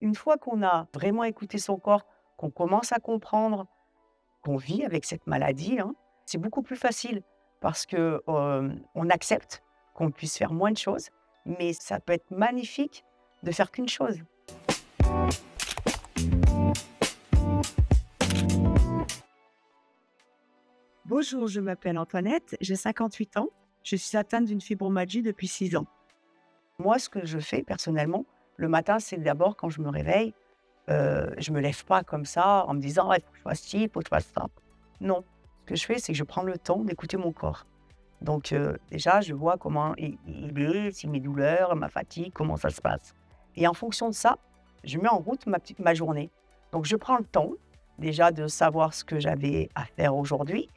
une fois qu'on a vraiment écouté son corps, qu'on commence à comprendre qu'on vit avec cette maladie, hein, c'est beaucoup plus facile parce que, on accepte qu'on puisse faire moins de choses, mais ça peut être magnifique de faire qu'une chose. Bonjour, je m'appelle Antoinette, j'ai 58 ans. Je suis atteinte d'une fibromyalgie depuis 6 ans. Moi, ce que je fais personnellement, le matin, c'est d'abord quand je me réveille, je me lève pas comme ça en me disant: «Ah, il faut que je fasse ci, il faut que je fasse ça». Non, ce que je fais, c'est que je prends le temps d'écouter mon corps. Donc déjà, je vois comment il est, si mes douleurs, ma fatigue, comment ça se passe et en fonction de ça, je mets en route ma journée. Donc je prends le temps, déjà de savoir ce que j'avais à faire aujourd'hui.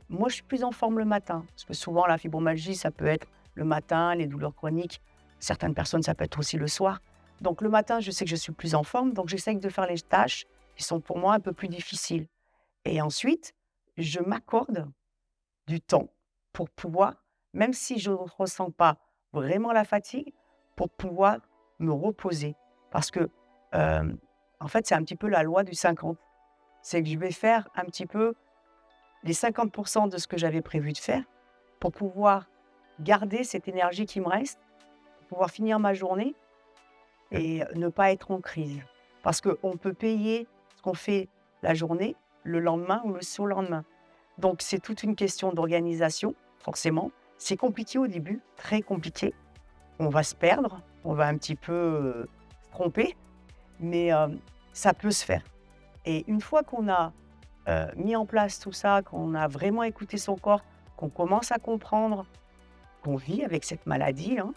Moi, je suis plus en forme le matin, parce que souvent la fibromyalgie, ça peut être le matin, les douleurs chroniques. Certaines personnes, ça peut être aussi le soir. Donc le matin, je sais que je suis plus en forme, donc j'essaye de faire les tâches qui sont pour moi un peu plus difficiles et ensuite, je m'accorde du temps pour pouvoir, même si je ne ressens pas vraiment la fatigue, pour pouvoir me reposer. Parce que, en fait, c'est un petit peu la loi du 50. C'est que je vais faire un petit peu les 50 de ce que j'avais prévu de faire pour pouvoir garder cette énergie qui me reste, pour pouvoir finir ma journée et ne pas être en crise. Parce qu'on peut payer ce qu'on fait la journée, le lendemain ou le surlendemain. Donc c'est toute une question d'organisation, forcément. C'est compliqué au début, très compliqué. On va se perdre, on va un petit peu, se tromper, mais ça peut se faire et une fois qu'on a, mis en place tout ça, qu'on a vraiment écouté son corps, qu'on commence à comprendre qu'on vit avec cette maladie, hein,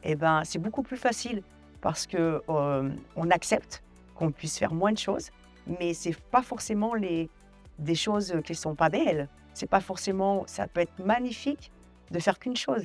et ben, c'est beaucoup plus facile parce que, on accepte qu'on puisse faire moins de choses, mais c'est pas forcément des choses qui sont pas belles. C'est pas forcément ça peut être magnifique de faire qu'une chose.